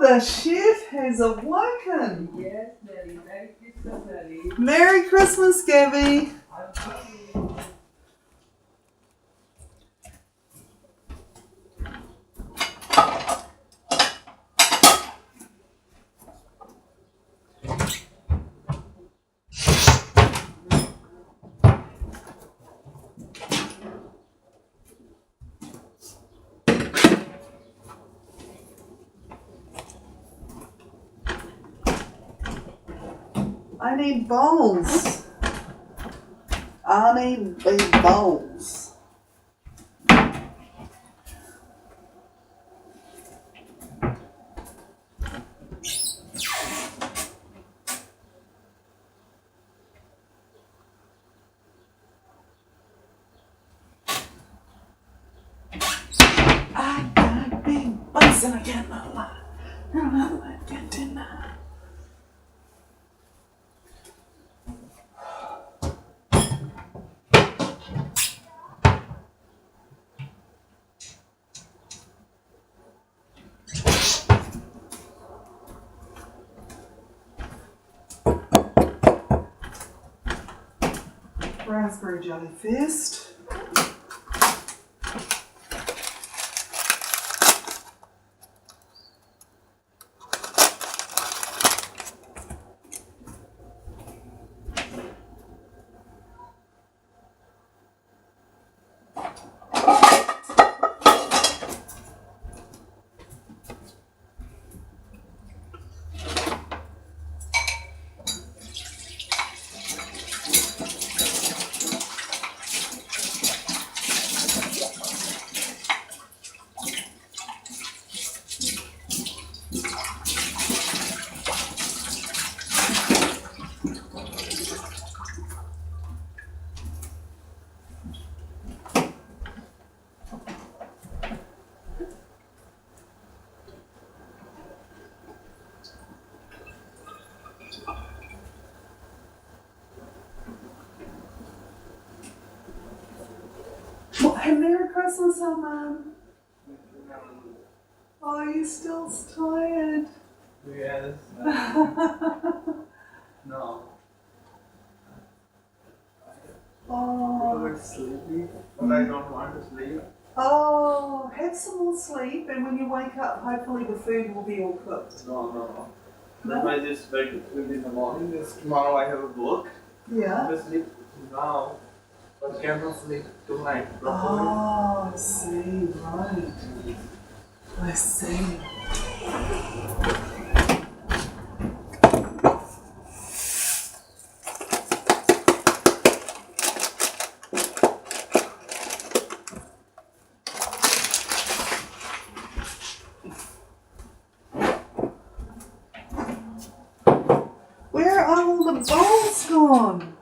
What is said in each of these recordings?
the chef has awoken. Yes, Nelly. Merry Christmas, Nelly. Merry Christmas, Gabby. I'm happy. I need bowls. I need big bowls. I got big bowls and I cannot lie. I can't deny. Raspberry jelly first. Hey, Merry Christmas, Mum. Oh, you still tired? Yes. No. Oh. I'm sleepy, but I don't want to sleep. Oh, have some more sleep, and when you wake up, hopefully the food will be all cooked. No. No? If I just wake up in the morning, tomorrow I have a book. Yeah. I sleep now, but cannot sleep tonight properly. Oh, I see, right. I see. Where are all the bowls gone?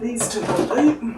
These two will do.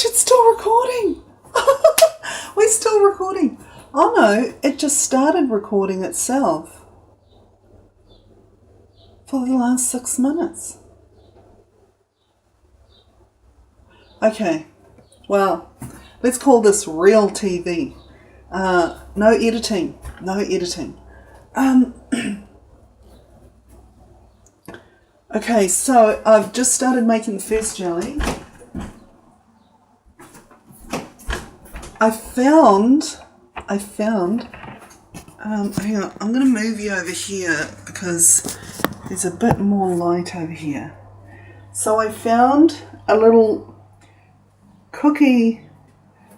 gosh, it's still recording. We're still recording. Oh no, it just started recording itself for the last 6 minutes. Okay, well, let's call this real TV. No editing, no editing. Okay, so I've just started making the first jelly. I found, hang on, I'm going to move you over here because there's a bit more light over here. So I found a little cookie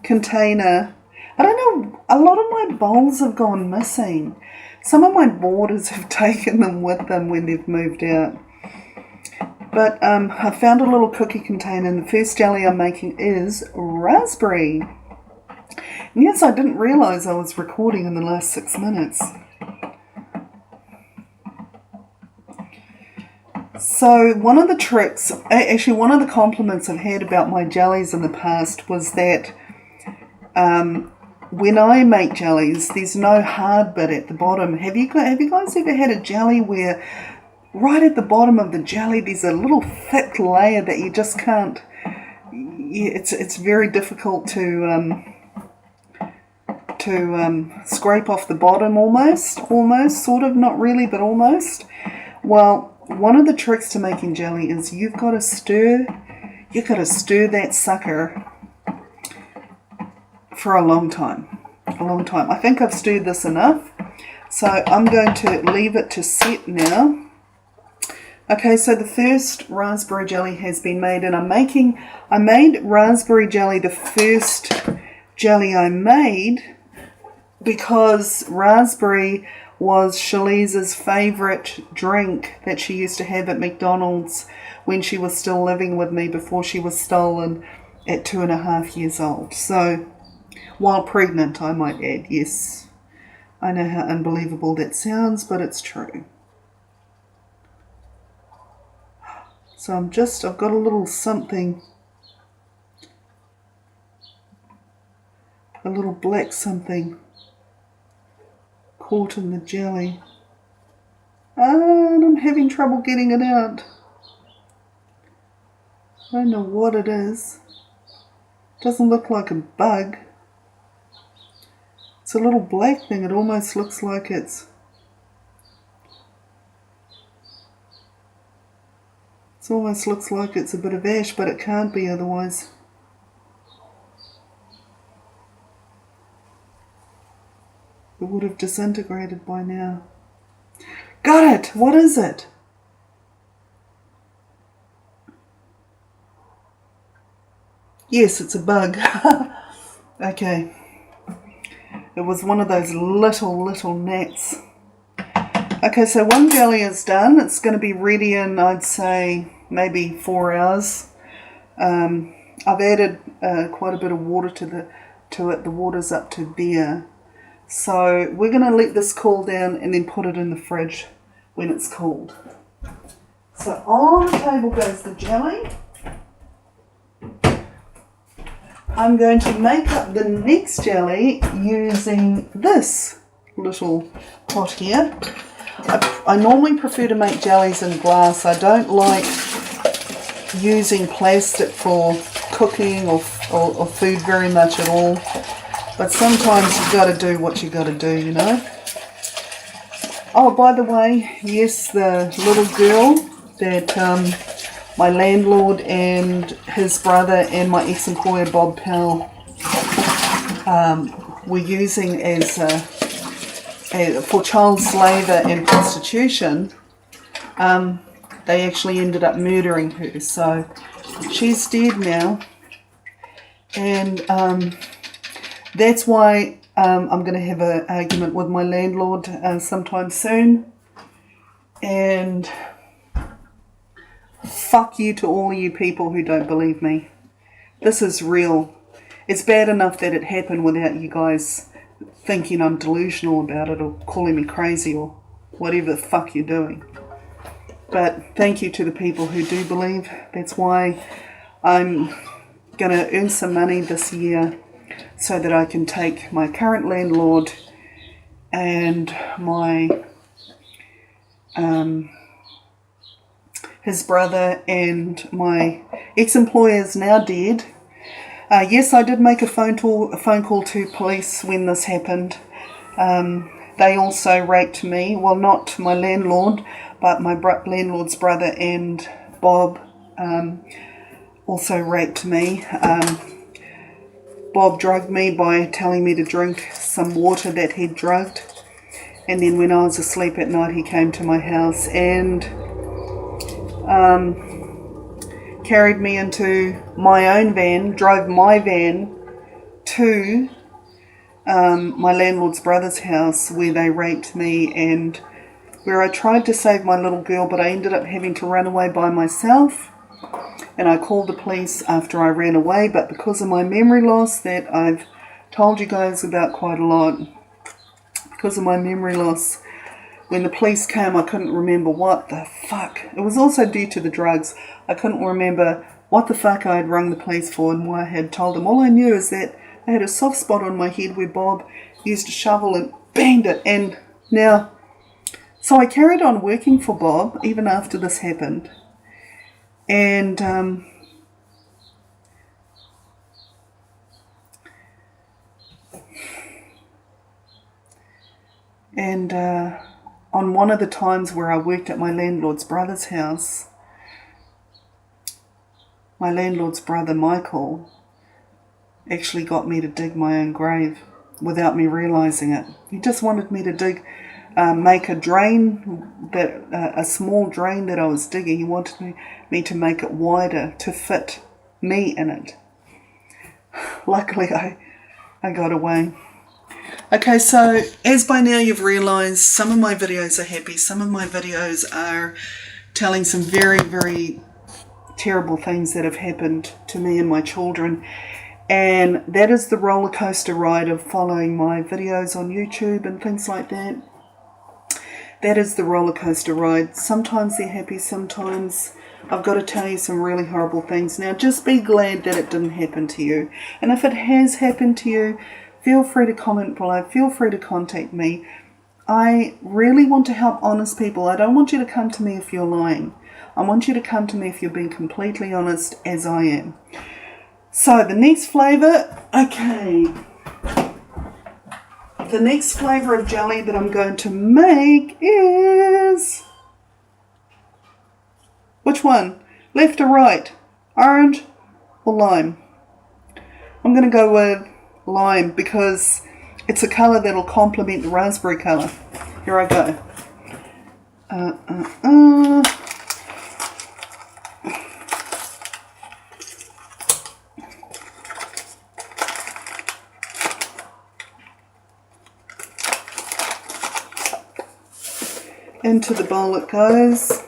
container. I don't know, a lot of my bowls have gone missing. Some of my boarders have taken them with them when they've moved out. But I found a little cookie container, and the first jelly I'm making is raspberry. And yes, I didn't realise I was recording in the last 6 minutes. So one of the tricks, actually one of the compliments I've had about my jellies in the past was that when I make jellies, there's no hard bit at the bottom. Have you guys ever had a jelly where right at the bottom of the jelly there's a little thick layer that you just can't, it's very difficult to scrape off the bottom almost, sort of, not really, but almost. Well, one of the tricks to making jelly is you've got to stir that sucker for a long time. I think I've stirred this enough, so I'm going to leave it to set now. Okay, so the first raspberry jelly has been made, and I made raspberry jelly the first jelly I made because raspberry was Shaliza's favourite drink that she used to have at McDonald's when she was still living with me before she was stolen at 2.5 years old. So, while pregnant, I might add, yes. I know how unbelievable that sounds, but it's true. So I've got a little something, a little black something caught in the jelly, and I'm having trouble getting it out. I don't know what it is. It doesn't look like a bug. It's a little black thing. It almost looks like it almost looks like it's a bit of ash, but it can't be otherwise. It would have disintegrated by now. Got it! What is it? Yes, it's a bug. Okay. It was one of those little gnats. Okay, so one jelly is done. It's going to be ready in, I'd say, maybe 4 hours. I've added quite a bit of water to it. The water's up to there. So we're going to let this cool down and then put it in the fridge when it's cooled. So on the table goes the jelly. I'm going to make up the next jelly using this little pot here. I normally prefer to make jellies in glass. I don't like using plastic for cooking or food very much at all. But sometimes you've got to do what you got to do, you know. Oh, by the way, yes, the little girl that my landlord and his brother and my ex-employer Bob Powell were using as for child slaver and prostitution, they actually ended up murdering her. So she's dead now, and that's why I'm going to have an argument with my landlord sometime soon. And fuck you to all you people who don't believe me. This is real. It's bad enough that it happened without you guys thinking I'm delusional about it or calling me crazy or whatever the fuck you're doing. But thank you to the people who do believe. That's why I'm going to earn some money this year so that I can take my current landlord and my his brother, and my ex-employer is now dead. Yes, I did make a phone call to police when this happened. They also raped me. Well, not my landlord, but my landlord's brother and Bob also raped me. Bob drugged me by telling me to drink some water that he'd drugged. And then when I was asleep at night, he came to my house and carried me into my own van, drove my van to my landlord's brother's house where they raped me, and where I tried to save my little girl, but I ended up having to run away by myself. And I called the police after I ran away, but because of my memory loss that I've told you guys about quite a lot, because of my memory loss, when the police came, I couldn't remember what the fuck. It was also due to the drugs. I couldn't remember what the fuck I had rung the police for and why I had told them. All I knew is that I had a soft spot on my head where Bob used a shovel and banged it. And now, so I carried on working for Bob even after this happened. And on one of the times where I worked at my landlord's brother's house, my landlord's brother Michael actually got me to dig my own grave without me realising it. He just wanted me to make a drain, a small drain that I was digging. He wanted me to make it wider to fit me in it. Luckily, I got away. Okay, so as by now you've realised, some of my videos are happy, some of my videos are telling some very, very terrible things that have happened to me and my children. And that is the roller coaster ride of following my videos on YouTube and things like that. That is the roller coaster ride. Sometimes they're happy, sometimes I've got to tell you some really horrible things. Now, just be glad that it didn't happen to you. And if it has happened to you, feel free to comment below. Feel free to contact me. I really want to help honest people. I don't want you to come to me if you're lying. I want you to come to me if you're being completely honest, as I am. So the next flavour, okay. The next flavour of jelly that I'm going to make is... which one? Left or right? Orange or lime? I'm going to go with lime because it's a colour that'll complement the raspberry colour. Here I go. Into the bowl it goes.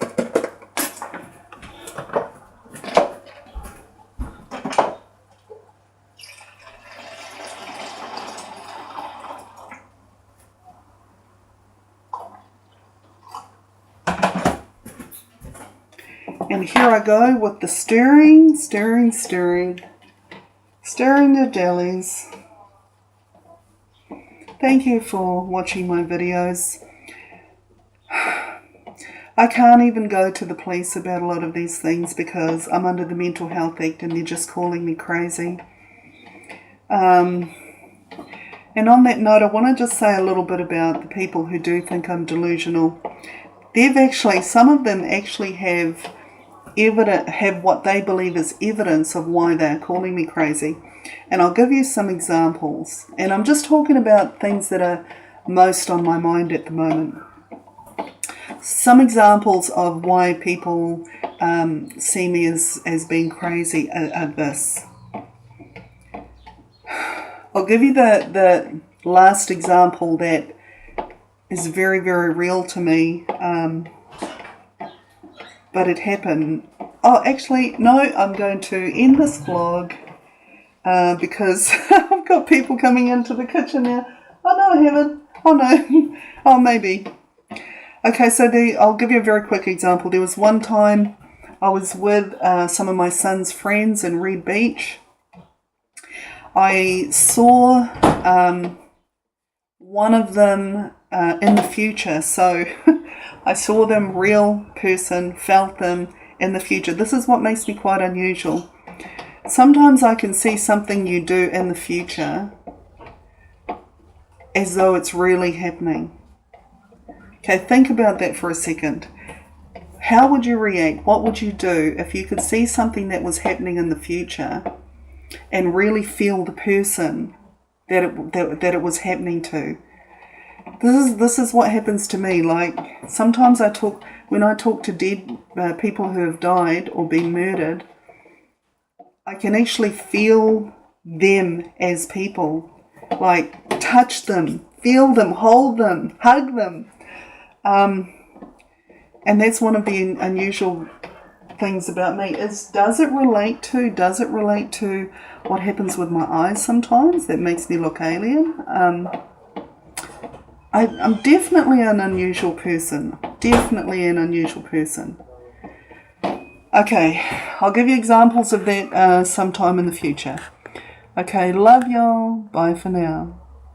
And here I go with the stirring the jellies. Thank you for watching my videos. I can't even go to the police about a lot of these things because I'm under the Mental Health Act and they're just calling me crazy. And on that note, I want to just say a little bit about the people who do think I'm delusional. Some of them actually have what they believe is evidence of why they're calling me crazy. And I'll give you some examples. And I'm just talking about things that are most on my mind at the moment. Some examples of why people see me as being crazy are this. I'll give you the last example that is very, very real to me. But it happened. Oh, actually, no, I'm going to end this vlog because I've got people coming into the kitchen now. Oh, no, I haven't. Oh, no. Oh, maybe. Okay, so I'll give you a very quick example. There was one time I was with some of my son's friends in Red Beach, I saw one of them in the future. So I saw them real person, felt them in the future. This is what makes me quite unusual. Sometimes I can see something you do in the future as though it's really happening. Okay, think about that for a second. How would you react? What would you do if you could see something that was happening in the future and really feel the person that it was happening to? This is what happens to me. Like, sometimes when I talk to dead people who have died or been murdered, I can actually feel them as people. Like, touch them, feel them, hold them, hug them. And that's one of the unusual things about me. Does it relate to what happens with my eyes sometimes that makes me look alien? I'm definitely an unusual person. Okay, I'll give you examples of that sometime in the future. Okay, love y'all. Bye for now.